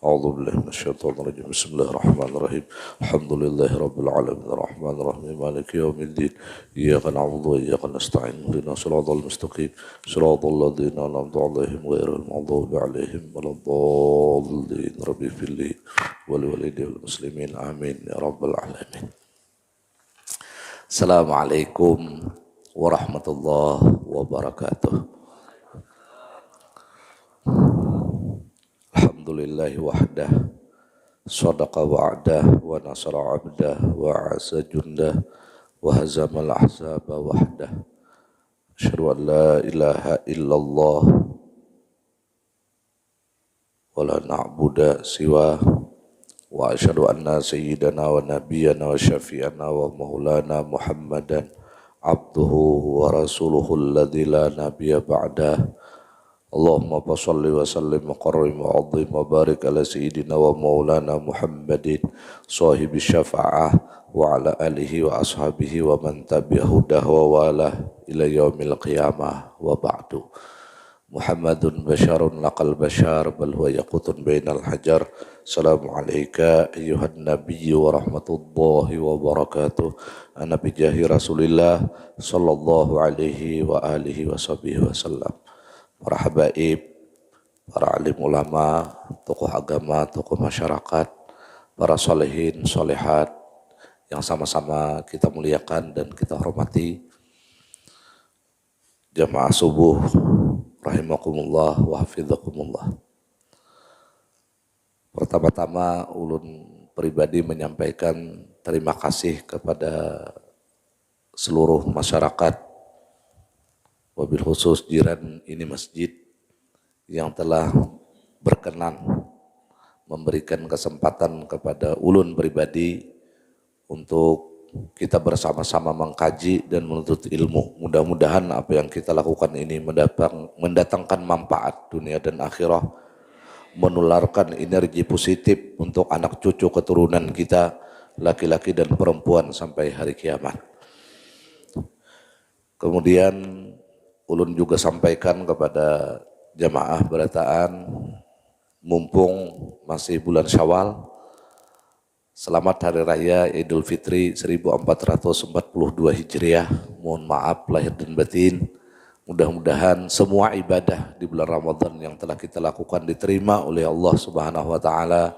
أعوذ بالله من الشيطان الرجيم بسم الله الرحمن الرحيم الحمد لله رب العالمين الرحمن الرحيم مالك يوم الدين إياك نعبد وإياك نستعين اهدنا الصراط المستقيم صراط الذين أنعمت عليهم غير المغضوب عليهم ولا الضالين رب اغفر لي ولوالدي والمسلمين آمين يا رب العالمين. Assalamualaikum warahmatullahi wabarakatuh. Alhamdulillahi wahdah, sadaqa wa'dah, wa nasara abdah, wa asa jundah, wa hazamal ahzaba wahdah. Asyhadu an la ilaha illallah wa la na'budu siwa, wa asyhadu anna sayyidana wa nabiyyana wa syafi'ana wa maulana Muhammadan abduhu wa rasuluhu alladzi la nabiyya ba'dah. Allahumma salli wa sallim wa qarrim wa azim wa barik ala sayyidina wa maulana Muhammadin sahibi syafa'ah wa ala alihi wa ashabihi wa man tabi'ahu wa walah ila yaumil qiyamah wa ba'du. Muhammadun basharun laqal bashar bal huwa yaqutun bainal hajar. Assalamu alayka ayyuhan nabiyyu wa rahmatullahi wa barakatuh. Ana bijahi Rasulillah sallallahu alaihi wa alihi wa sahbihi wa sallam. Para habaib, para alim ulama, tokoh agama, tokoh masyarakat, para solehin, solehat yang sama-sama kita muliakan dan kita hormati. Jamaah subuh, rahimakumullah wa hafidhakumullah. Pertama-tama ulun pribadi menyampaikan terima kasih kepada seluruh masyarakat, wabil khusus jiran ini masjid yang telah berkenan memberikan kesempatan kepada ulun pribadi untuk kita bersama-sama mengkaji dan menuntut ilmu. Mudah-mudahan apa yang kita lakukan ini mendatangkan manfaat dunia dan akhirah, menularkan energi positif untuk anak cucu keturunan kita, laki-laki dan perempuan sampai hari kiamat. Kemudian ulun juga sampaikan kepada jamaah berataan, mumpung masih bulan Syawal, selamat Hari Raya Idul Fitri 1442 Hijriah. Mohon maaf lahir dan batin. Mudah-mudahan semua ibadah di bulan Ramadan yang telah kita lakukan diterima oleh Allah Subhanahu wa taala.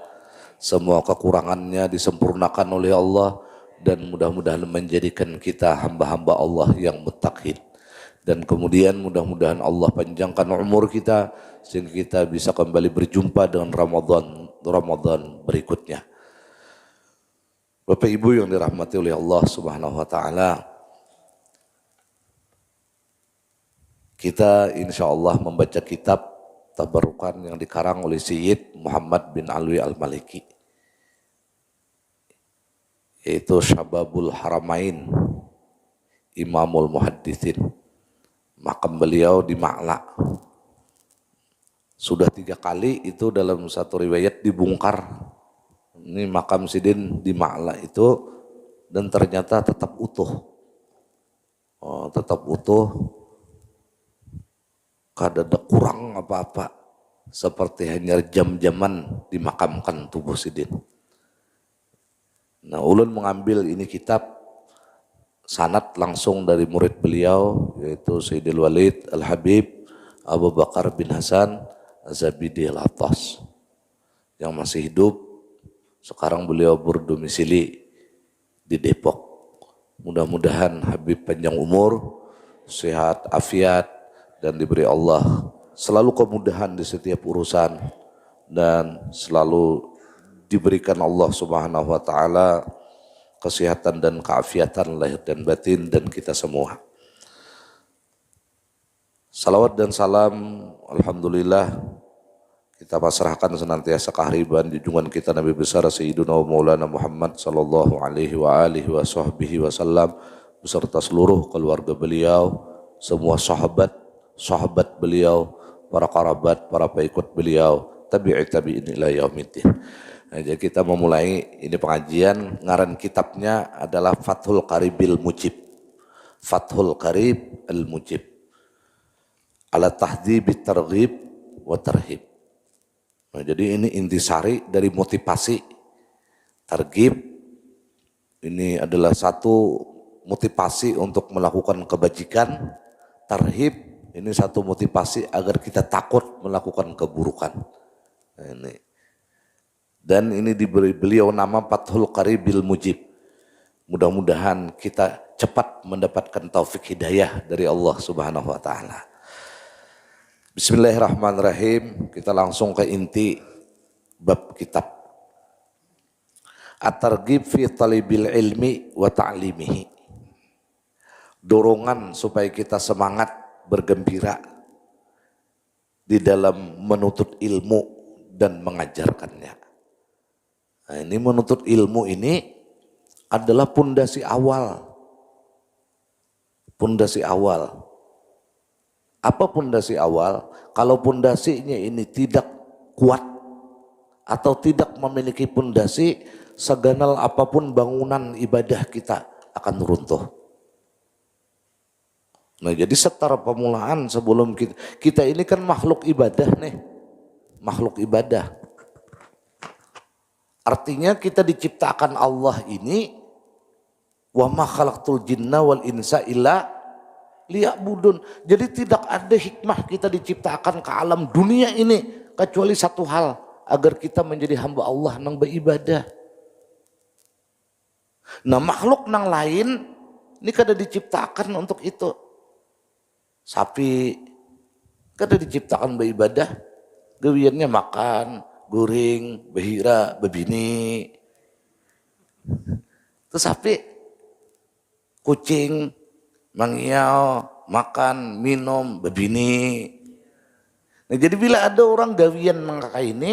Semua kekurangannya disempurnakan oleh Allah dan mudah-mudahan menjadikan kita hamba-hamba Allah yang muttaqin. Dan kemudian mudah-mudahan Allah panjangkan umur kita sehingga kita bisa kembali berjumpa dengan Ramadan berikutnya. Bapak Ibu yang dirahmati oleh Allah Subhanahu wa taala, kita insya Allah membaca kitab tabarukan yang dikarang oleh Sayyid Muhammad bin Alwi Al-Maliki, yaitu Syababul Haramain Imamul Muhaddithin. Makam beliau di Ma'la. Sudah 3 kali itu dalam satu riwayat dibongkar. Ini makam Sidin di Ma'la itu, dan ternyata tetap utuh. Tetap utuh. Kada ada kurang apa-apa. Seperti hanya jam-jaman dimakamkan tubuh Sidin. Nah, ulun mengambil ini kitab sanad langsung dari murid beliau, yaitu Sayyidil Walid Al-Habib Abu Bakar bin Hasan Az-Zabidi Al-Attas yang masih hidup. Sekarang beliau berdomisili di Depok. Mudah-mudahan Habib panjang umur, sehat, afiat, dan diberi Allah selalu kemudahan di setiap urusan, dan selalu diberikan Allah Subhanahu wa taala kesehatan dan keafiatan lahir dan batin, dan kita semua. Salawat dan salam alhamdulillah kita pasrahkan senantiasa kehariban junjungan kita Nabi besar Sayyiduna wa Maulana Muhammad sallallahu alaihi wa alihi wa sahbihi wasallam beserta seluruh keluarga beliau, semua sahabat beliau, para kerabat, para pengikut beliau, tabi'in ila yaumiddin. Nah, jadi kita memulai ini pengajian, ngaran kitabnya adalah Fathul Qaribil Mujib. Fathul Qarib Al-Mujib. Ala tahdhibit targhib wa tarhib. Nah, jadi ini intisari dari motivasi. Targhib ini adalah satu motivasi untuk melakukan kebajikan. Tarhib ini satu motivasi agar kita takut melakukan keburukan. Nah, ini. Dan ini diberi beliau nama Fathul Qaribil Mujib. Mudah-mudahan kita cepat mendapatkan taufik hidayah dari Allah Subhanahu wa taala. Bismillahirrahmanirrahim. Kita langsung ke inti bab kitab. At-targhib fi talibil ilmi wa ta'limihi. Dorongan supaya kita semangat bergembira di dalam menuntut ilmu dan mengajarkannya. Nah, ini menuntut ilmu ini adalah pondasi awal. Pondasi awal. Apa pondasi awal? Kalau pondasinya ini tidak kuat atau tidak memiliki pondasi, seganal apapun bangunan ibadah kita akan runtuh. Nah, jadi setara pemulaan sebelum kita ini kan makhluk ibadah nih. Makhluk ibadah. Artinya kita diciptakan Allah ini wa ma khalaqtul jinna wal insa illa liya'budun. Jadi tidak ada hikmah kita diciptakan ke alam dunia ini kecuali satu hal, agar kita menjadi hamba Allah nang beribadah. Nah, makhluk nang lain ini kada diciptakan untuk itu. Sapi kada diciptakan beribadah, gawiannya makan, goreng, behira, bebini. Terus sapi, kucing, mangiau, makan, minum, bebini. Nah, jadi bila ada orang gawian mangkaka ini,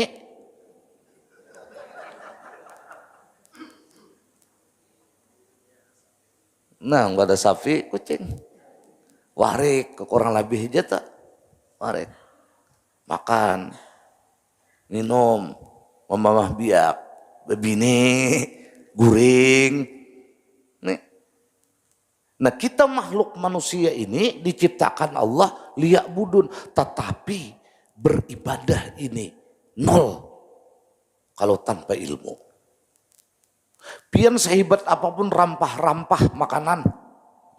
nah nggak ada sapi, kucing, warik, kurang lebih aja tak, warik, makan, minum, memamah biak, bebini, guring. Nih. Nah, kita makhluk manusia ini diciptakan Allah liya'budun, tetapi beribadah ini nol kalau tanpa ilmu. Pian sehebat apapun rampah-rampah makanan,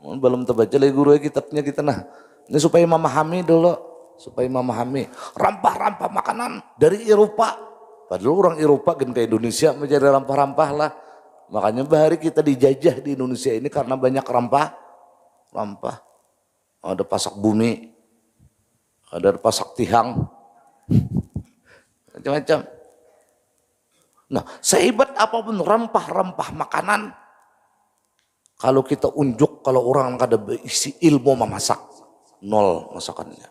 belum terbaca lagi guru kitabnya kita nah. Ini supaya memahami dulu, supaya memahami rampah-rampah makanan dari Eropa. Padahal orang Eropa kan ke Indonesia mencari rampah-rampah lah. Makanya bahari kita dijajah di Indonesia ini karena banyak rampah. Ada pasak bumi, ada pasak tihang, macam-macam. Nah, sehebat apapun rempah-rempah makanan, kalau kita unjuk, kalau orang kada berisi ilmu memasak, nol masakannya.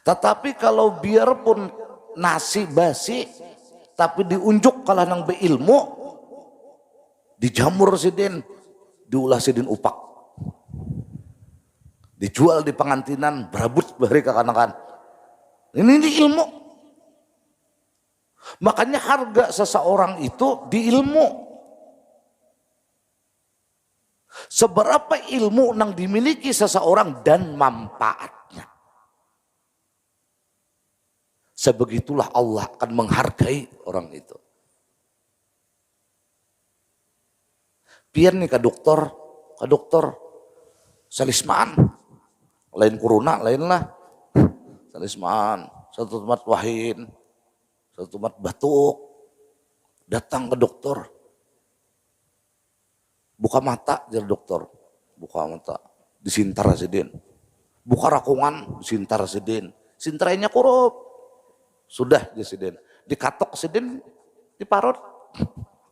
Tetapi kalau biarpun nasi basi, tapi diunjuk kalau nang berilmu, dijamur sidin, diulah sidin upak, dijual di pengantinan, berabut bahari kekanakan. Ini ilmu. Makanya harga seseorang itu di ilmu. Seberapa ilmu yang dimiliki seseorang dan manfaatnya, sebegitulah Allah akan menghargai orang itu. Pian nih ke dokter, salisman, lain corona, lain lah. Salisman, satu tempat wahin, satu tempat batuk, datang ke dokter, buka mata jadi dokter, buka mata, disintar sidin, buka rakungan, disintar sidin, sintarainya korup, sudah sidin, dikatok sidin, diparut,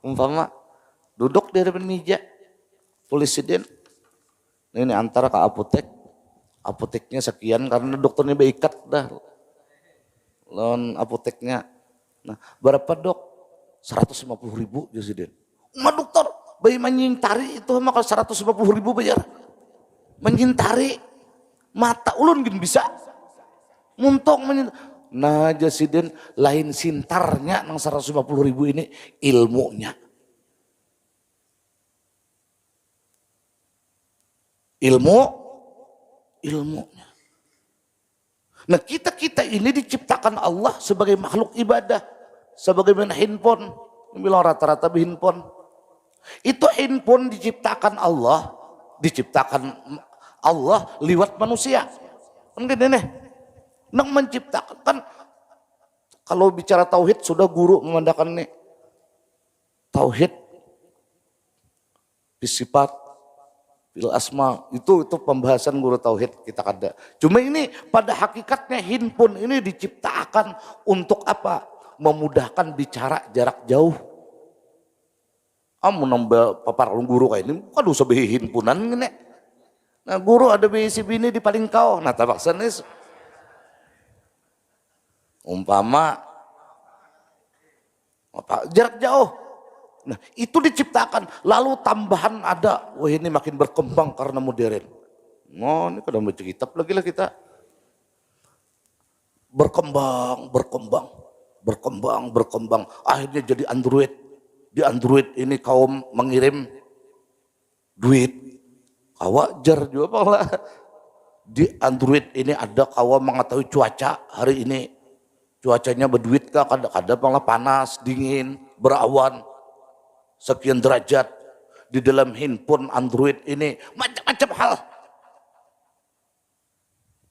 umpama, duduk di depan meja, tulis sidin, ini antara ke apoteknya sekian karena dokternya beikat dah lawan apoteknya. Nah, berapa dok? 150.000 jadi. Ma dokter, bayi menyintari itu maka 150.000 bayar. Menyintari mata ulun gin bisa. Muntok menyintari. Nah, jasiden lain sintarnya nang 150.000 ini ilmunya. Ilmunya. Nah kita ini diciptakan Allah sebagai makhluk ibadah. Sebagaimana handphone. Bilang rata-rata handphone. Itu handphone diciptakan Allah. Diciptakan Allah lewat manusia. Kan gini nih. Nang menciptakan. Kan kalau bicara tauhid sudah guru memandangkan nih. Tauhid. Bisifat. Bil asma. Itu pembahasan guru tauhid kita kada. Cuma ini pada hakikatnya handphone ini diciptakan untuk apa? Memudahkan bicara jarak jauh. Amun nambah papar guru kayak ini, kan usah behihin punan ngene. Nah guru ada bisi bini di paling kau, nah tabaksan is. Umpama apa jarak jauh. Nah itu diciptakan, lalu tambahan ada, wah ini makin berkembang karena modern. Oh ini kadang baca kitab lagi lah kita. Berkembang. Akhirnya jadi Android. Di Android ini kaum mengirim duit. Wajar juga pala. Di Android ini ada kaum mengetahui cuaca hari ini. Cuacanya berduit kah? Kadang-kadang malah panas, dingin, berawan. Sekian derajat. Di dalam handphone Android ini macam-macam hal.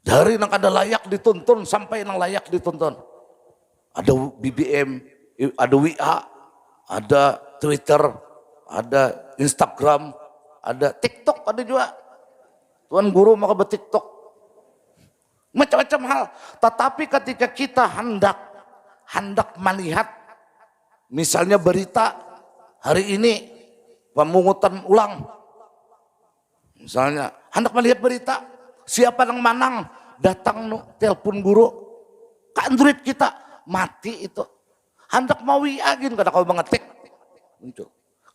Dari yang kada layak ditonton sampai yang layak ditonton. Ada BBM, ada WA, ada Twitter, ada Instagram, ada TikTok, ada juga. Tuan guru maka bertiktok. Macam-macam hal. Tetapi ketika kita hendak melihat, misalnya berita hari ini pemungutan ulang. Misalnya hendak melihat berita, siapa yang menang, datang telepon guru ke Android kita, mati itu. Hendak mau wiagin kada kau mengetik.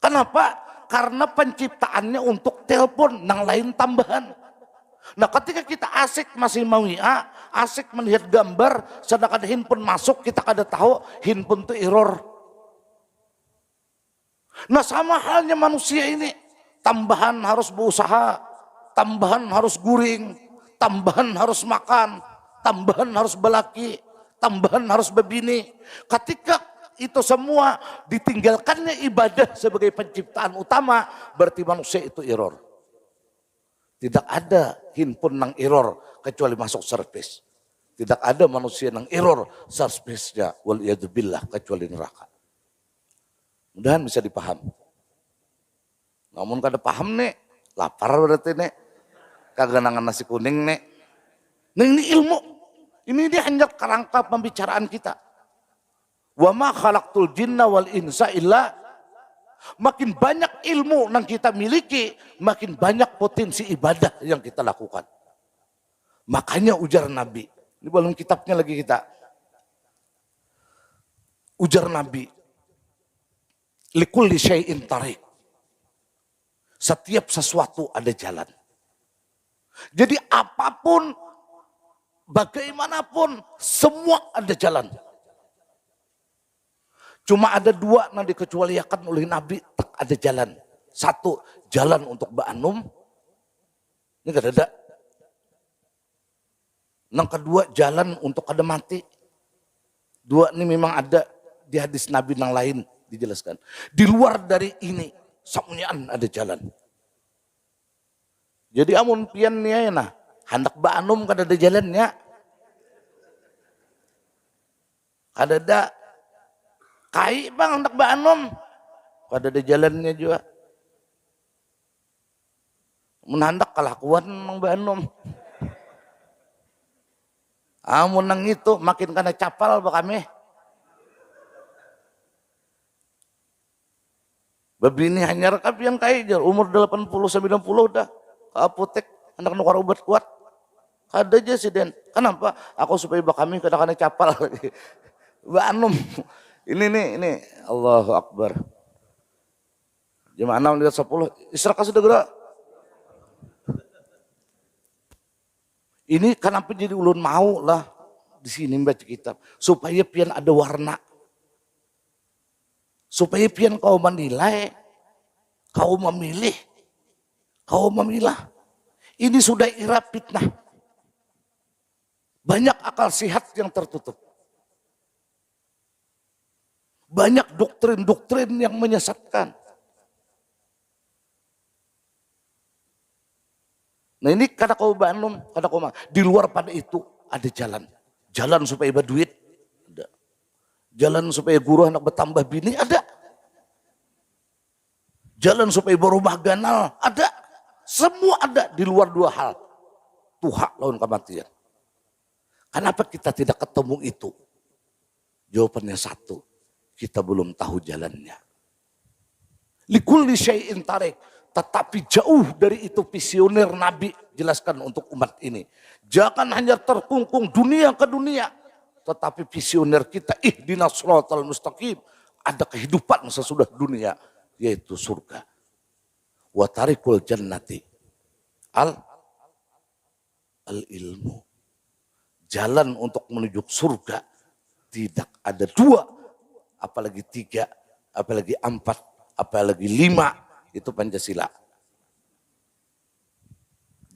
Kenapa? Karena penciptaannya untuk telepon, yang lain tambahan. Nah ketika kita asik masih mau WA, asik melihat gambar, sedangkan handphone masuk kita kada tahu handphone itu error. Nah sama halnya manusia ini, tambahan harus berusaha, tambahan harus guring, tambahan harus makan, tambahan harus belaki, tambahan harus berbini. Ketika itu semua ditinggalkannya ibadah sebagai penciptaan utama, berarti manusia itu error. Tidak ada handphone nang error kecuali masuk service. Tidak ada manusia nang error service-nya waliyadzubillah kecuali neraka. Mudahan bisa dipaham. Namun kada paham nih, lapar berarti nih. Kagak nangan nasi kuning nih. Nah ini ilmu. Ini dia hanya kerangka pembicaraan kita. Wa ma khalaqtul jinna wal insa illa. Makin banyak ilmu yang kita miliki, makin banyak potensi ibadah yang kita lakukan. Makanya ujar Nabi. Ini belum kitabnya lagi kita. Ujar Nabi. Likulli syai'in tariq. Setiap sesuatu ada jalan. Jadi apapun, bagaimanapun, semua ada jalan. Cuma ada dua yang dikecualikan oleh Nabi, tak ada jalan. Satu, jalan untuk Ba'anum. Ini gak ada. Yang kedua, jalan untuk kada mati. Dua ini memang ada di hadis Nabi yang lain dijelaskan. Di luar dari ini, semuanya ada jalan. Jadi amun pian nih nah, hendak Ba'anum kada ada jalannya. Kada ada. Kai bang hendak Ba'anum. Kada ada jalannya juga. Menhandak kelakuan nang Ba'anum. Amun nang itu makin kana capal ba kami. Babini hanya rekap yang kai jar umur 80-90 dah ke apotek hendak nukar obat kuat. Kada aja sih Den. Kenapa? Aku supaya ba kami kada capal. Ba'anum. Ini Allahu Akbar. Jam 6 lihat 10 istirahat sudah gerak. Ini kenapa jadi ulun mau lah di sini baca kitab supaya pian ada warna. Supaya pian kau menilai, kau memilih, kau memilah. Ini sudah era fitnah. Banyak akal sehat yang tertutup. Banyak doktrin-doktrin yang menyesatkan. Nah ini kata kau Banum, kata kau di luar pada itu ada jalan. Jalan supaya berduit, ada. Jalan supaya guru anak bertambah bini, ada. Jalan supaya berumah ganal, ada. Semua ada di luar dua hal. Tuhan lawan kematian. Kenapa kita tidak ketemu itu? Jawabannya satu, kita belum tahu jalannya. Likulli syai'in tarik, tetapi jauh dari itu visioner Nabi jelaskan untuk umat ini. Jangan hanya terkungkung dunia ke dunia, tetapi visioner kita ihdinas shiratal mustaqim, ada kehidupan sesudah dunia yaitu surga. Wa tarikul jannati al ilmu. Jalan untuk menuju surga tidak ada dua, apalagi tiga, apalagi empat, apalagi lima, itu Pancasila.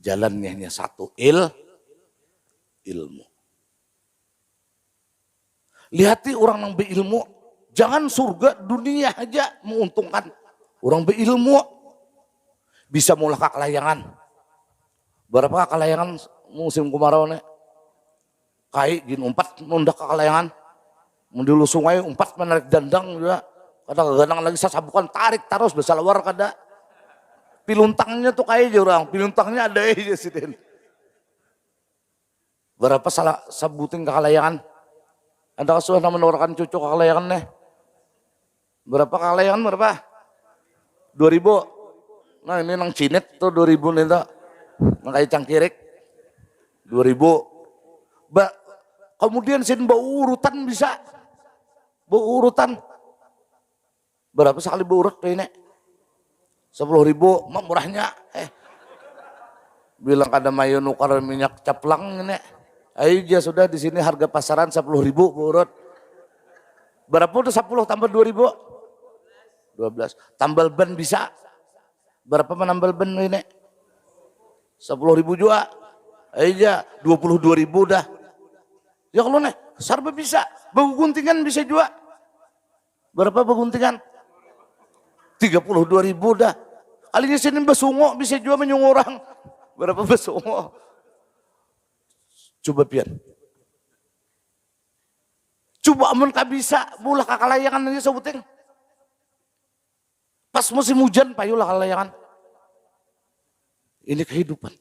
Jalannya hanya satu, ilmu. Lihati orang yang berilmu, jangan surga dunia aja menguntungkan. Orang berilmu bisa mulai kelayangan. Berapa kelayangan musim kemarau nih? Kai gin umpat mundak ke kalayangan, mendulu sungai umpat menarik dandang juga, kadang-kadang lagi sasabukan tarik terus besar luar kada, piluntangnya tuh kayak orang, piluntangnya ada aja sih den. Berapa salah sabuting ke kalayangan, ada kasuh nama menawarkan cucu ke kalayangan nih, berapa kalayangan berapa? 2000, nah ini nang cinet tuh 2000 nih tuh, nang kayak cangkirik, 2000. Kemudian sin bau urutan bisa. Bau urutan. Berapa sekali bau urut ini? 10.000, murahnya. Bilang kada mayo nukar minyak caplang ini. Ayo sudah di sini harga pasaran 10.000 bau urut. Berapa udah 10 tambah 2.000? 12. Tambal ban bisa. Berapa menambal ban ini? 10.000 juga. Ayo 22.000 dah. Ya kalau nih, sarba bisa, beguntingan bisa juga. Berapa beguntingan? 32.000 dah. Kalinya sini besungo bisa juga menyungu orang. Berapa besungo? Coba pian. Coba amun tak bisa, bulah kakalayangan aja sebuting. Pas musim hujan, payulah kalayangan. Ini kehidupan.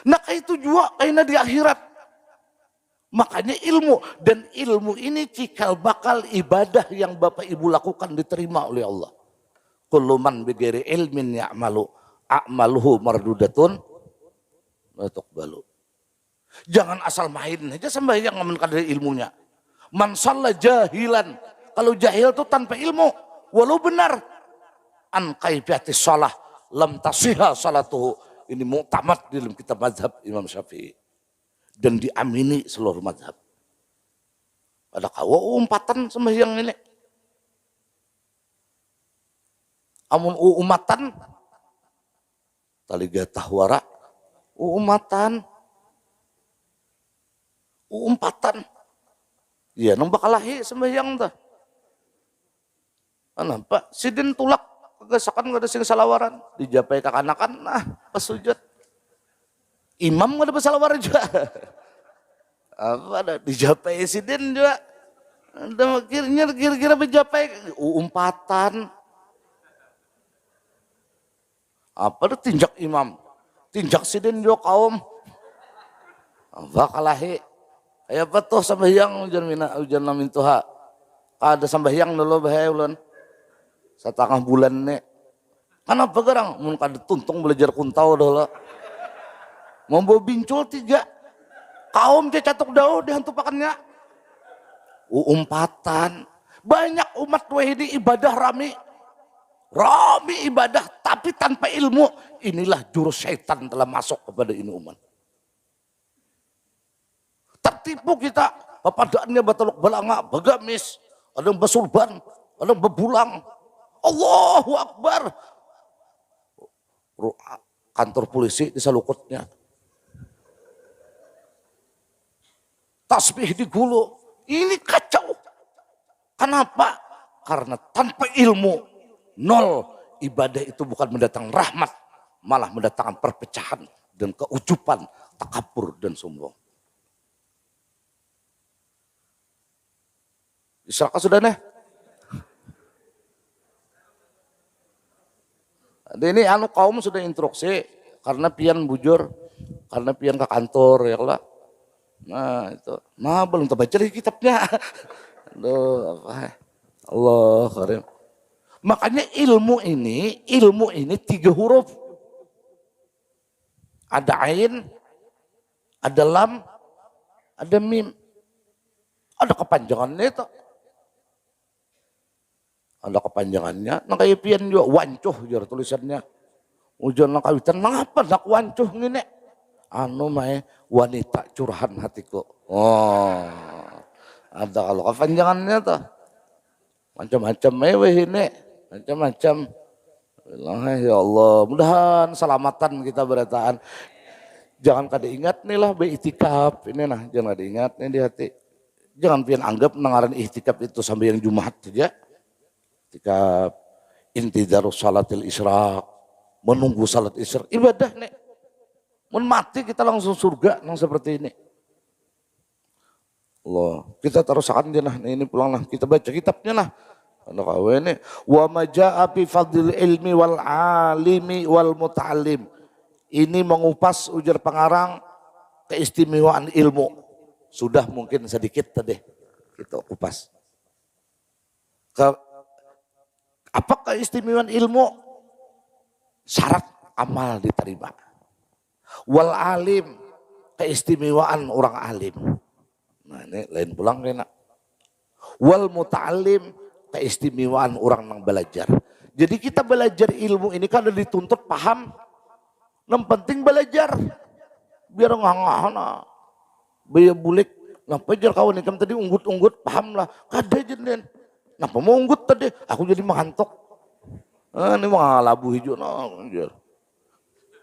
Nah itu juga kayaknya di akhirat. Makanya ilmu. Dan ilmu ini cikal bakal ibadah yang Bapak Ibu lakukan diterima oleh Allah. Kullu man bighairi ilmin ya'malu a'maluhu mardudatun la tuqbalu. Jangan asal main aja sembahyang ngamen kadar ilmunya. Man shalla jahilan. Kalau jahil itu tanpa ilmu, walau benar an kaifiyatis shalah lam tasihha salatuhu. Ini muktamad di dalam kitab mazhab Imam Syafi'i. Dan diamini seluruh mazhab. Ada kawa umpatan sembahyang ini. Amun umatan. Taliga tahwara. Umatan. Umpatan. Iya, nang bakalahi sembahyang dah. Nampak, sidin tulak. Kegesakan gak ada sing salawaran, dijapai kakanakan, nah pas sujud. Imam gak ada pasalawaran juga. Apa ada dijapai sidin juga. Ada kira-kira berjapai umpatan. Apa ada tinjak imam, tinjak sidin juga kaum. Apa kalahi? Kayak apa tuh sambahyang ujan namin tuha. Ada sambahyang dulu bahaya ulan. Setengah bulan nih. Kenapa gerang? Mun kada tuntung belajar kuntau dahulu. Mau bawa bincul 3. Kaum dia catuk daun di hantu pakannya. Umpatan. Banyak umat wahidi ibadah rami. Rami ibadah tapi tanpa ilmu. Inilah jurus syaitan telah masuk kepada ini umat. Tertipu kita. Papadaannya bataluk balanga, bagamis. Ada yang basurban, ada yang bebulang. Allahu Akbar. Kantor polisi di salukutnya. tasbih di gulu. Ini kacau. Kenapa? Karena tanpa ilmu, nol. Ibadah itu bukan mendatangkan rahmat, malah mendatangkan perpecahan dan keucupan, takabur dan sombong. Diserahkan sudah nih. Ini kaum sudah instruksi karena pian bujur, karena pian ke kantor ya lah. Nah itu, belum terbaca lagi kitabnya. Aduh, Allah karim. Makanya ilmu ini 3 huruf. Ada ain, ada lam, ada mim. Ada kepanjangannya itu. Ada kepanjangannya. Nah kayak pian juga wancuh jar tulisannya. Ujian kawitan mengapa nak wancuh ini? Mae wanita curahan hatiku. Oh. Ada kalau kepanjangannya tuh. Macam-macam ini. Macam-macam. Ya Allah, mudahan selamatan kita berataan. Jangan kada ingat nih lah beritikaf ini nah, jangan kada ingat nih di hati. Jangan pian anggap nengaran ihtikaf itu sampai yang Jumat saja. Ketika intidharus salatil isyraq, menunggu salat isyraq, ibadah nih. Mun mati kita langsung surga nang seperti ini. Allah, kita tarusakan dia nah, ini pulanglah kita baca kitabnya lah. Anak kawe ini wa majaa fi fadlil ilmi wal alimi wal muta'allim. Ini mengupas ujar pengarang keistimewaan ilmu. Sudah mungkin sedikit tadi kita kupas. Apa keistimewaan ilmu? Syarat amal diterima. Wal alim, keistimewaan orang alim. Nah ini lain pulang kena. Wal muta'alim, keistimewaan orang yang belajar. Jadi kita belajar ilmu ini kan dituntut paham. Yang penting belajar. Biar ngangah. Biar bulik. Napa jar kawan ikam tadi unggut-unggut paham lah. Kada jenden. Napa mau unggut tadi? Aku jadi mengantuk. Ini mah labu hijau.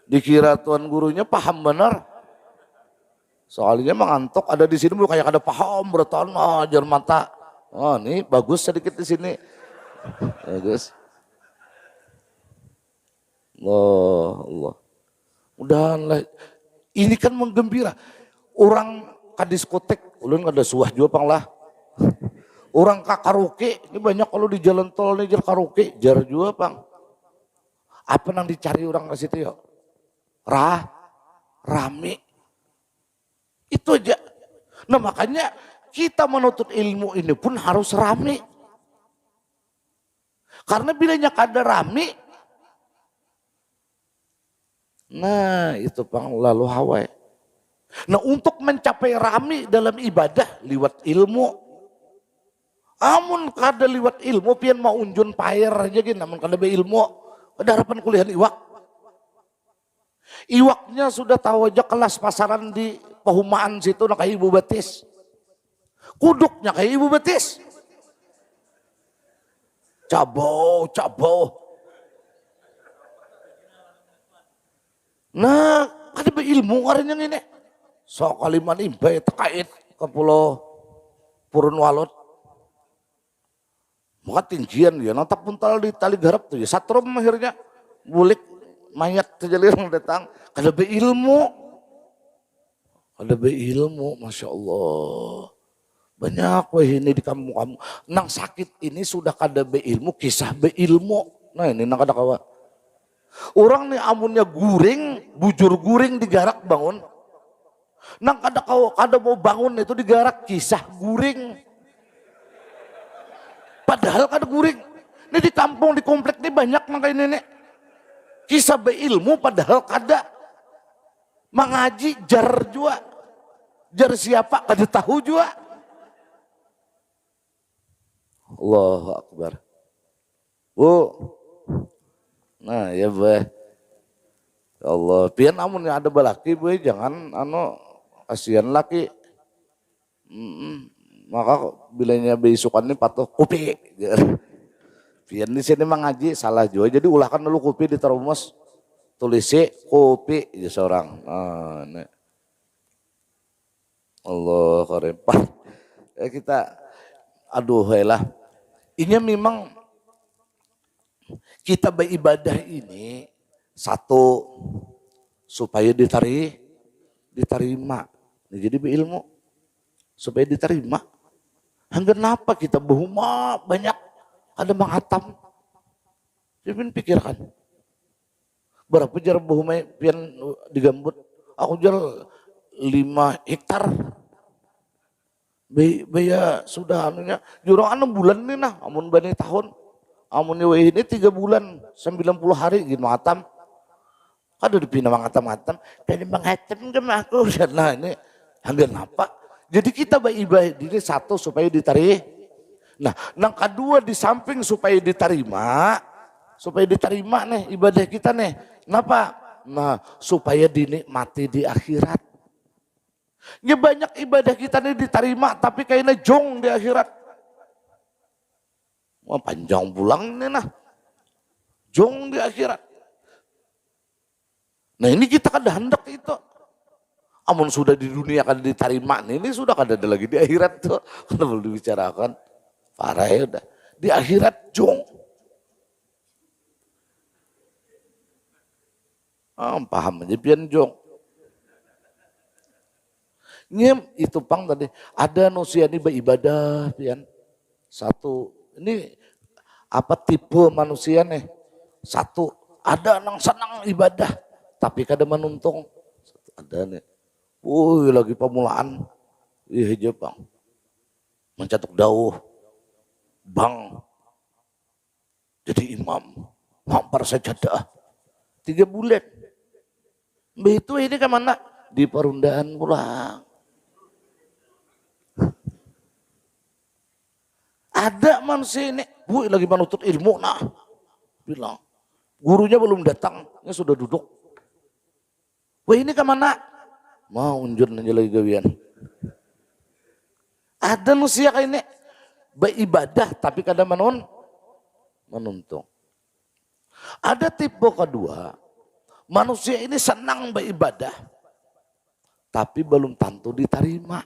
Dikira tuan gurunya paham benar. Soalnya mengantuk ada di sini kayak ada paham bertahun ajar mata. Oh ini bagus sedikit di sini. Bagus. Allah. Mudahan ini kan menggembira. Orang ke diskotek, ulun ada suah juga pang lah. Orang ke karaoke, ini banyak kalau di jalan tol nih jar karaoke, jar juga pang. Apa yang dicari orang ke situ ya? Rame. Itu aja. Nah makanya kita menuntut ilmu ini pun harus rame. Karena bilanya kada rame, nah itu pang lalu hawai. Nah untuk mencapai rame dalam ibadah liwat ilmu. Amun kada liwat ilmu pian mau unjun payer aja gini, namun kada be ilmu, ada harapan kuliah iwak. Iwaknya sudah tahu aja kelas pasaran di Pehumaan situ nak kayak ibu betis. Kuduknya kayak ibu betis. Cabau. Nah, kada be ilmu karena yang ini. So kaliman imbai terkait ke pulau Purun Walot. Maka tinggian ya, natap puntal di tali garap tuh ya, satrum akhirnya bulik mayat terjalirang datang, kada be ilmu, masya Allah, banyak wah ini di kampung nang sakit ini sudah kada be ilmu, kisah be ilmu, nah ini nang kada kawa, orang nih amunnya guring, bujur guring digarak bangun, nang kada kawa kada mau bangun itu digarak kisah guring. Padahal kada guring. Ini di kampung, di komplek ini banyak nang kayak nenek. Kisah beilmu padahal kada. Mengaji jar jua. Jar siapa kada tahu jua. Allahu Akbar. Nah ya be. Ya Allah, pian amun ada balaki be jangan kasihan laki. Maka bilanya beisukan ini patuh kopi. Pian di sini mengaji salah juga. Jadi ulahkan dulu kopi di termos. Tulisi kopi aja seorang. Allah karepah. Kita aduh lah. Ini memang kita beribadah ini satu supaya diterima. Jadi berilmu supaya diterima. Kenapa kita berhuma banyak ada menghatam. Jadi pikirkan. Berapa jar berhuma pian digambut? Aku jar 5 hektar. Baya sudah anunya jurang 6 bulan nih nah amun bani tahun. Amun ini 3 bulan 90 hari gitu matam. Kada dipindah menghatam-hatam. Dari menghatam ke aku. Nah ini hampir apa? Jadi kita beribadah ini satu supaya diterima. Nah, yang kedua di samping supaya diterima nih ibadah kita nih. Kenapa? Nah, supaya dinikmati di akhirat. Ya banyak ibadah kita nih diterima tapi kayaknya jong di akhirat. Wah, panjang pulang nih nah. Jong di akhirat. Nah, ini kita kan hendak itu. Amun sudah di dunia kan diterima, ini sudah kan ada lagi di akhirat tuh. Kalau belum dibicarakan, parah ya udah. Di akhirat jong. Paham aja pian jong. Nyem itu pang tadi. Ada manusia ini beribadah pian. Satu, ini apa tipe manusia nih? Satu, ada yang senang ibadah, tapi kada menuntung. Ada nih. Lagi pemulaan. Iya aja bang. Mencatuk dauh. Bang. Jadi imam. Mampar sajadah. 3 bulan. Begitu ini kemana? Di perundaan pulang. Ada manusia ini. Lagi menuntut ilmu. Nah. Bilang. Gurunya belum datang. Ini sudah duduk. Ini kemana? Mau unjur aja lagi gawian. Ada manusia kayak ini beribadah tapi kadang menuntung. Ada tipe kedua, manusia ini senang beribadah tapi belum tentu diterima.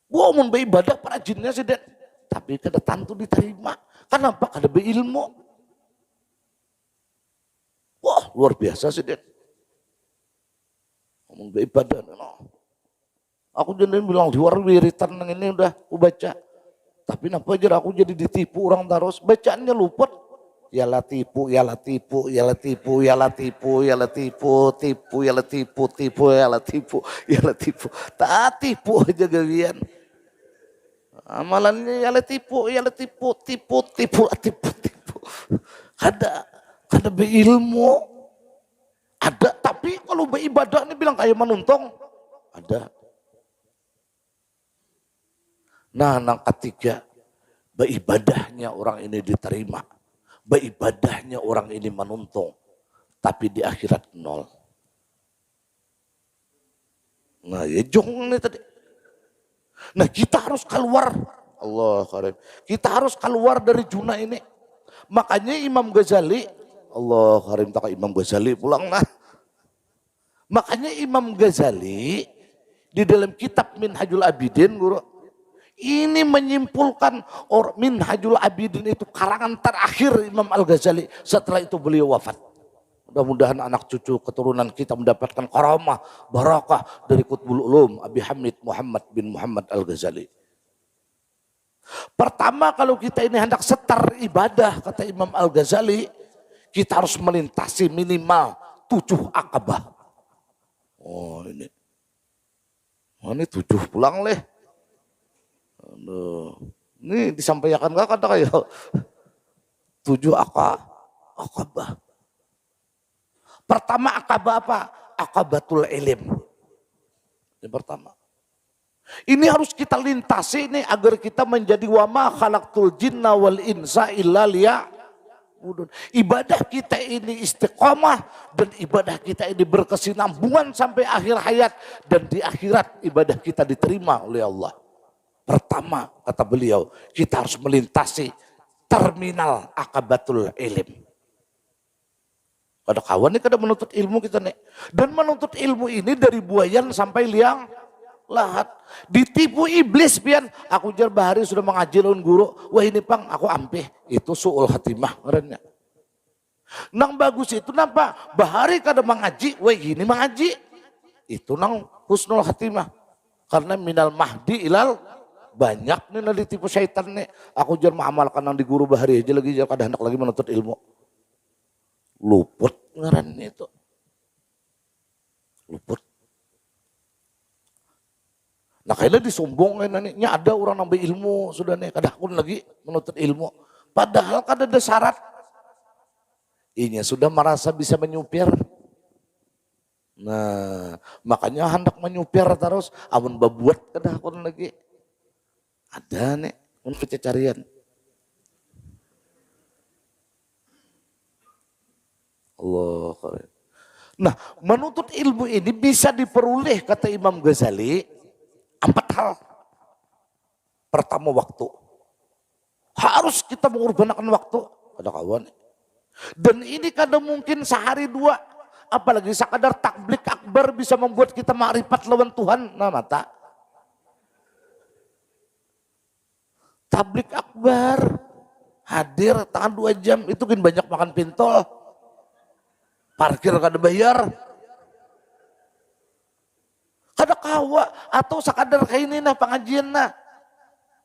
Mau beribadah perajinnya sih Den, tapi kada tentu diterima. Kenapa? Kada berilmu. Wah luar biasa sih Den. Ngomong beribadah. No. Aku jadi bilang di luar wiritan ini udah aku baca. Tapi kenapa aja aku jadi ditipu orang terus. Bacaannya luput. Ya lah tipu, ya lah tipu, ya lah tipu, ya lah tipu, ya lah tipu, tipu, ya lah tipu, tipu, ya lah tipu, ya lah tipu. Tak tipu aja gawian. Amalannya ya lah tipu, ya lah tipu, tipu, tipu, tipu, tipu. Kada berilmu. Ada, tapi kalau beribadah ini bilang kayak menuntung. Ada. Nah, yang ketiga, beribadahnya orang ini diterima. Beribadahnya orang ini menuntung. Tapi di akhirat nol. Nah, ya jong ini tadi. Nah, kita harus keluar. Allah karim. Kita harus keluar dari zona ini. Makanya Imam Ghazali, Allah karim tak Imam Ghazali pulang nah. Makanya Imam Ghazali di dalam kitab Minhajul Abidin guru ini menyimpulkan Minhajul Abidin itu karangan terakhir Imam Al-Ghazali, setelah itu beliau wafat. Mudah-mudahan anak cucu keturunan kita mendapatkan karamah barakah dari Qutbul Ulum Abi Hamid Muhammad bin Muhammad Al-Ghazali. Pertama kalau kita ini hendak setar ibadah kata Imam Al-Ghazali, kita harus melintasi minimal 7 akabah. Oh ini 7 pulang leh. Aduh. Ini disampaikan gak kata kayak 7 akabah. Pertama akabah apa? Akabatul ilim. Yang pertama. Ini harus kita lintasi nih agar kita menjadi wama khalaqtul jinna wal insa illa liya'budun. Ibadah kita ini istiqomah dan ibadah kita ini berkesinambungan sampai akhir hayat dan di akhirat ibadah kita diterima oleh Allah. Pertama kata beliau kita harus melintasi terminal akabatul ilim. Kada kawan nih kada menuntut ilmu kita nih. Dan menuntut ilmu ini dari buayan sampai liang lahat. Ditipu iblis pian. Aku jar bahari sudah mengaji lawan guru. Wah ini pang aku ampeh. Itu suul hatimah ngarannya. Nang bagus itu napa? Bahari kada mengaji. Wah ini mengaji. Itu nang husnul hatimah. Karena minal mahdi ilal banyak nih na ditipu syaitan nih. Aku jar mengamalkan nang di guru bahari aja lagi jar kada hendak lagi menuntut ilmu. Luput ngarannya itu. Luput. Nah kayaknya disombong nih ada orang nambah ilmu sudah nih kada akun lagi menuntut ilmu. Padahal kada ada syarat. Inya sudah merasa bisa menyupir. Nah makanya hendak menyupir terus. Amun babuat kada akun lagi. Ada nih untuk carian. Allah keren. Nah menuntut ilmu ini bisa diperoleh kata Imam Ghazali. 4 hal. Pertama waktu. Harus kita mengorbankan waktu. Ada kawan. Dan ini kadang mungkin sehari 2. Apalagi sekadar takblik akbar bisa membuat kita ma'rifat lawan Tuhan. Nah mata. Tablik akbar. Hadir tahan 2 jam. Itu kan banyak makan pintol. Parkir kada bayar. Kada kawa atau sekadar kayak ini nah pengajian nah.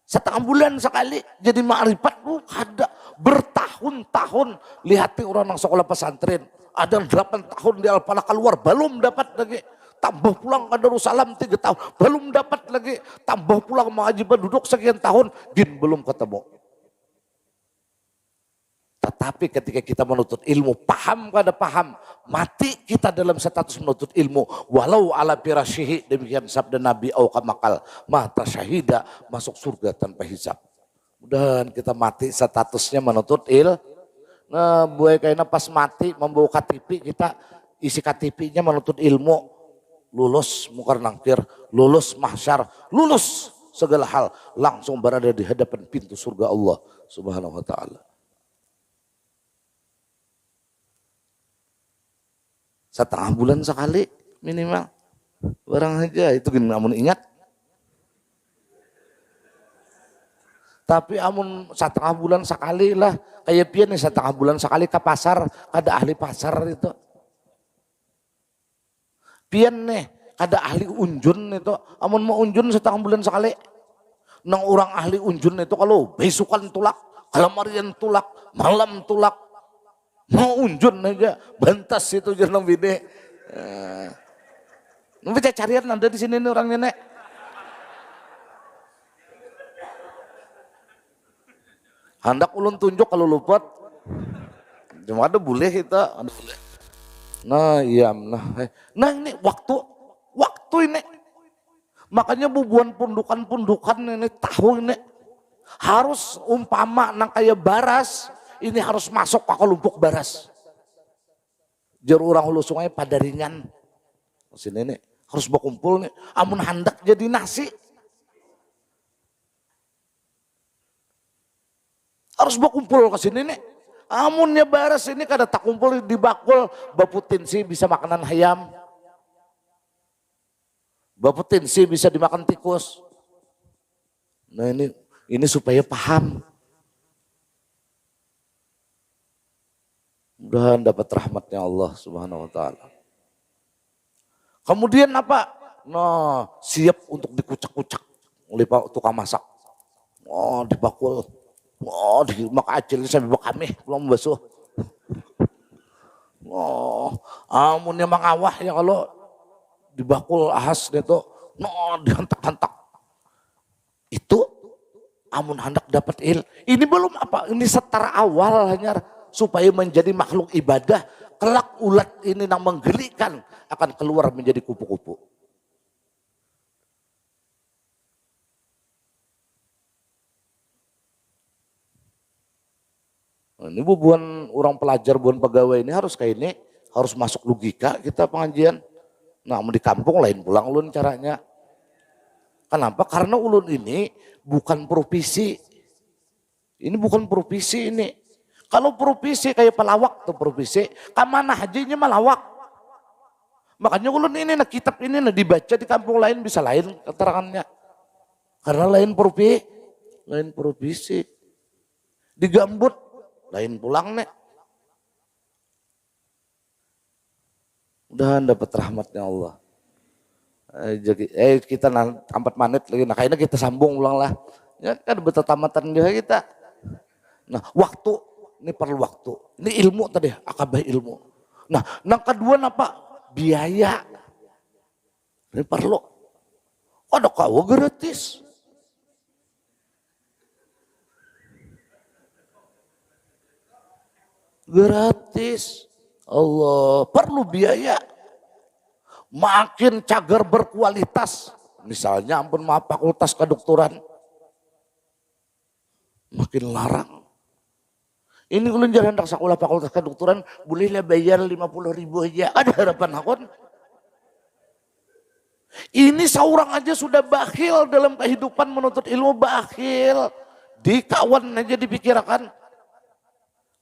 Setengah bulan sekali jadi ma'rifat kada bertahun-tahun lihati orang yang sekolah pesantren ada 8 tahun di Al-Falah keluar belum dapat lagi tambah pulang ke Darussalam 3 tahun belum dapat lagi tambah pulang mengaji duduk sekian tahun gin belum ketemu. Tetapi ketika kita menuntut ilmu, paham kada paham, mati kita dalam status menuntut ilmu. Walau ala firasyihi, demikian sabda Nabi Aukamakal, mata syahida masuk surga tanpa hisab. Mudah-mudahan kita mati statusnya menuntut ilmu. Nah, buaya kayaknya pas mati membawa KTP kita isi KTP-nya menuntut ilmu, lulus mungkar nangkir, lulus mahsyar, lulus segala hal, langsung berada di hadapan pintu surga Allah Subhanahu wa taala. Setengah bulan sekali minimal. Barang aja itu gini amun ingat. Tapi amun setengah bulan sekali lah. Kayak pian nih setengah bulan sekali ke pasar. Ada ahli pasar itu. Pian nih ada ahli unjun itu. Amun mau unjun setengah bulan sekali. Nang orang ahli unjun itu kalau besukan tulak. Kalau marian tulak. Malam tulak. Mau unjun aja, bantas itu jeneng bini. Bisa carian ada di sini nih orangnya nek. Hendak ulun tunjuk kalau luput. Cuma ada boleh kita, ada boleh. Nah iya, nah ini waktu ini. Makanya bubuan pundukan ini tahu ini harus umpama nang kayak baras. Ini harus masuk ke kelompok baras. Jar orang hulu sungai pada ringan. Sini nih harus berkumpul nih. Amun hendak jadi nasi. Harus berkumpul ke sini nih. Amunnya baras ini kada tak kumpul di bakul. Baputinsi bisa makanan ayam. Baputinsi bisa dimakan tikus. Nah ini supaya paham. Mudah-mudahan dapat rahmatnya Allah Subhanahu wa taala. Kemudian apa? Nah, siap untuk dikucak-kucak oleh tukang masak. Oh, dibakul. Oh, dimak acil sampai bakame belum basuh. Oh, amunnya mangawah ya kalau dibakul ahas itu, no dihantak-hantak. Itu amun hendak dapat Ini belum apa? Ini setara awal hanya supaya menjadi makhluk ibadah, kelak ulat ini yang menggelikan akan keluar menjadi kupu-kupu. Nah, ini buan orang pelajar, buan pegawai ini harus kayak ini, harus masuk logika kita pengajian. Nah, di kampung lain pulang ulun caranya. Kenapa? Karena ulun ini bukan profesi. Ini bukan profesi ini. Kalau profesi kayak pelawak tuh profesi, kemana hajinya melawak. Makanya ulun ini nah kitab ini nah dibaca di kampung lain bisa lain keterangannya. Karena lain provinsi. Di Gambut lain pulang nek. Udah dapat rahmatnya Allah. Jadi kita 4 menit lagi. Nah kayaknya kita sambung ulang lah. Ya kan betul tamatan juga kita. Nah waktu ini perlu waktu. Ini ilmu tadi akabah ilmu. Nah yang kedua apa? Biaya. Ini perlu. Ada kau gratis. Gratis. Allah perlu biaya. Makin cagar berkualitas. Misalnya ampun maaf fakultas kedokteran. Makin larang. Ini ulun jalan hendak sekolah fakultas kedokteran. Bolehlah bayar 50.000 aja. Ada harapan akun. Ini seorang aja sudah bakhil dalam kehidupan menuntut ilmu bakhil. Di kawan aja dipikirkan.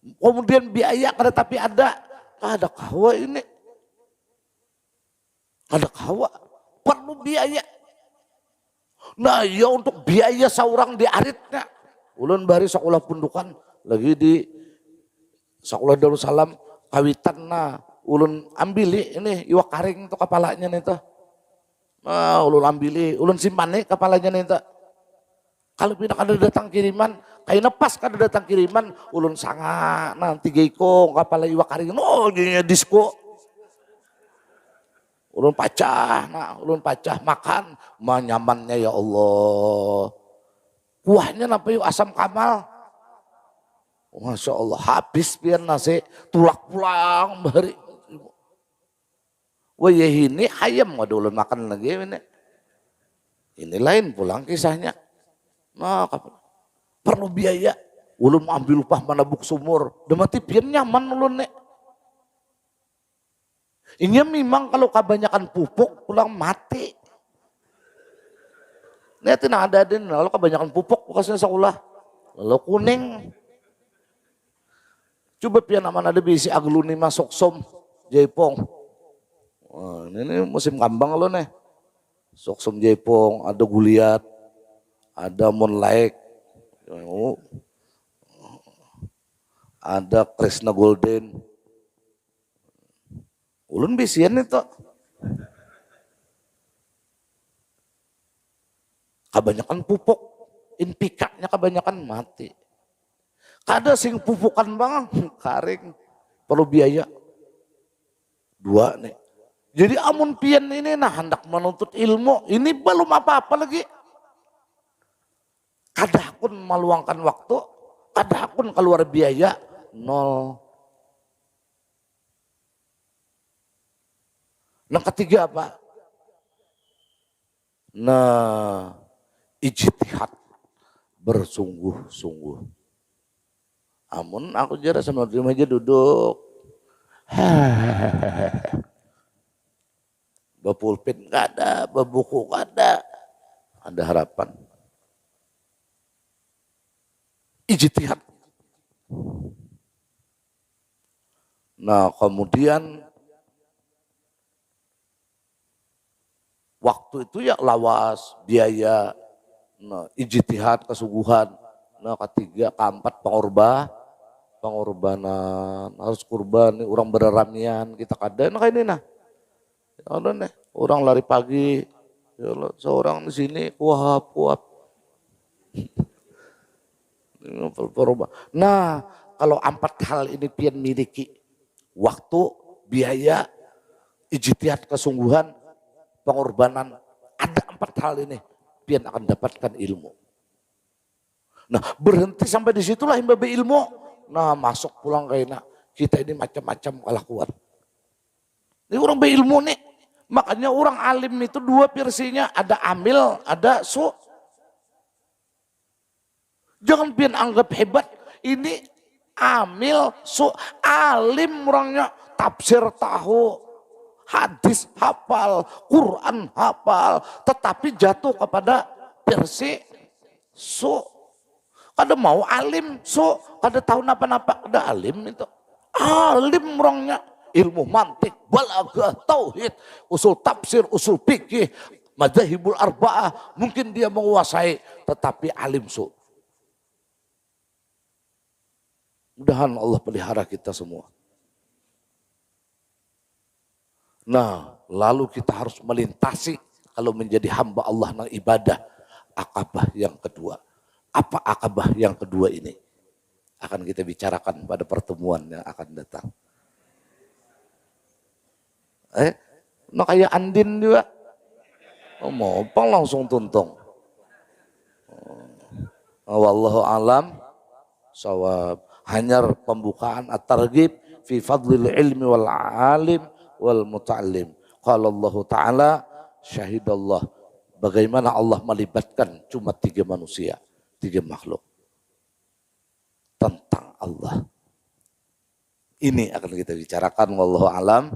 Kemudian biaya kada tapi ada kawa ini. Ada kawa. Perlu biaya. Nah ya untuk biaya seorang di aritnya. Ulun bari sekolah pundukan. Lagi di sekolah Darussalam kawitan nah. Ulun ambili ini iwak karing itu kepalanya nih tuh. Nah ulun ambili. Ulun simpan nih kepalanya nih tuh. Kalau pindah kada datang kiriman, kayaknya pas kada datang kiriman, ulun sangat nanti geiko kapal iwak karing, no jadinya disco. Ulun pacah makan, nyamannya ya Allah. Kuahnya napa yuk asam kamal. Masya Allah habis pian nasi, tulak pulang bari. Wah ya ini ayam waduh ulun makan lagi ini. Ini lain pulang kisahnya. Nah, perlu biaya. Ulun ambil upah manabuk sumur. Demati pian nyaman ulun nek. Ini memang kalau kebanyakan pupuk pulang mati. Nek tina ada din lalu kebanyakan pupuk bekasnya sekolah. Lalu kuning. Coba pian aman ada bisi agluni masuk som Jaipong. Wah, ini musim kambang lo nih. Sok som Jaipong, ada guliat. Ada Moonlight, ada Krishna Golden, ulun bisian itu, kebanyakan pupuk, inpikanya kebanyakan mati. Kada sing pupukan bang, karing, perlu biaya, 2 nih. Jadi amun pian ini nah hendak menuntut ilmu, ini belum apa-apa lagi. Kada pun meluangkan waktu, kada pun keluar biaya, 0. Yang ketiga apa? Nah, ijtihad bersungguh-sungguh. Amun aku jara sama di meja duduk. Bapulpen kada, babuku kada. Ada harapan. Ijtihad. Nah kemudian waktu itu ya lawas, biaya, nah, ijtihad, kesungguhan. Nah ketiga, keempat pengorbanan, harus kurban, orang beraramian kita kada nah kayak ini nah. Ada nih, orang lari pagi, ya Allah, seorang di sini kuap. Nah, kalau 4 hal ini pian miliki, waktu, biaya, ijtihad, kesungguhan, pengorbanan, ada 4 hal ini, pian akan dapatkan ilmu. Nah, berhenti sampai di situlah imbabe ilmu. Nah, masuk pulang kayaknya kita ini macam-macam kelakuan. Ini orang berilmu nih, makanya orang alim itu 2 versinya, ada amil, ada su. Jangan pian anggap hebat, ini amil, alim orangnya, tafsir tahu, hadis hafal, Quran hafal, tetapi jatuh kepada versi su. Kada mau alim, kada tahu napa-napa, kada alim itu. Alim orangnya, ilmu mantik, balaghah, tauhid, usul tafsir, usul fikih, madzhabul arba'ah, mungkin dia menguasai, tetapi alim su. Mudahan Allah pelihara kita semua. Nah, lalu kita harus melintasi kalau menjadi hamba Allah yang ibadah, akabah yang kedua. Apa akabah yang kedua ini? Akan kita bicarakan pada pertemuan yang akan datang. Kayak Andin juga. Mau apa langsung tuntung. Wallahu alam sawab. Hanya pembukaan at-targhib fi fadlil ilmi wal alim wal muta'allim. Qala Allah Ta'ala syahidallah. Bagaimana Allah melibatkan cuma 3 manusia, 3 makhluk tentang Allah. Ini akan kita bicarakan, wallahu alam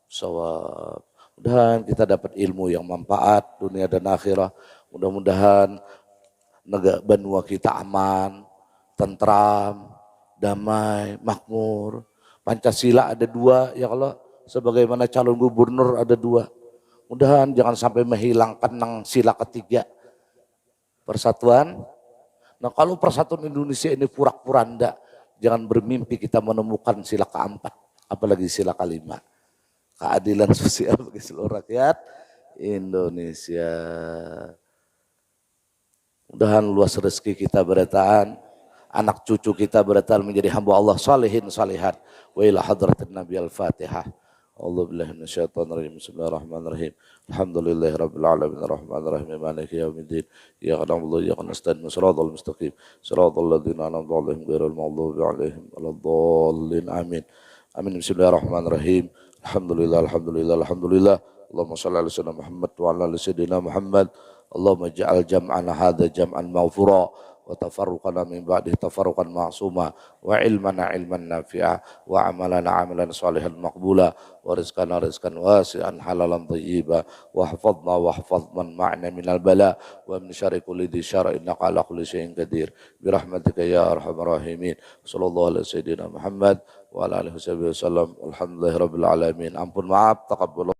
sawab. Mudah-mudahan kita dapat ilmu yang manfaat dunia dan akhirat. Mudah-mudahan negara benua kita aman, tentram, damai, makmur. Pancasila ada 2 ya Allah, sebagaimana calon gubernur ada 2. Mudahan jangan sampai menghilangkan nang sila ketiga. Persatuan. Nah kalau persatuan Indonesia ini purak-puranda, jangan bermimpi kita menemukan sila keempat, apalagi sila kelima. Keadilan sosial bagi seluruh rakyat Indonesia. Mudahan luas rezeki kita berataan, anak cucu kita berataan menjadi hamba Allah salihin salihat. Wa ila hadratin Nabi al-Fatihah. A'udzu billahi minasyaitonir rajim. Bismillahirrahmanirrahim. Alhamdulillahirabbil alamin arrahmanirrahim maliki yaumiddin. Iyyaka na'budu wa iyyaka nasta'in. Shiratal mustaqim. Shiratal ladzina an'amta 'alaihim ghairil maghdubi 'alaihim waladdallin. Amin. Amin. Bismillahirrahmanirrahim. Alhamdulillah. Allahumma shalli ala sayyidina Muhammad wa ala ali sayyidina Muhammad. Allahumma ja'al jam'ana hadza jam'an maghfura wa tafarruqana min ba'di tafarruqan ma'suma wa ilmana ilman nafi'a wa amalana amalan salihan maqbula wa rizqana rizqan wasi'an halalan thayyiba wa hafadhna man ma'na minal bala wa min syarri kulli dhi syarr innaka ala kulli syai'in qadir bi rahmatika ya arhamar rahimin. Sallallahu alaihi sayyidina Muhammad wa ala alihi wasallam. Alhamdulillahirabbil alamin. Ampun maaf, taqabbal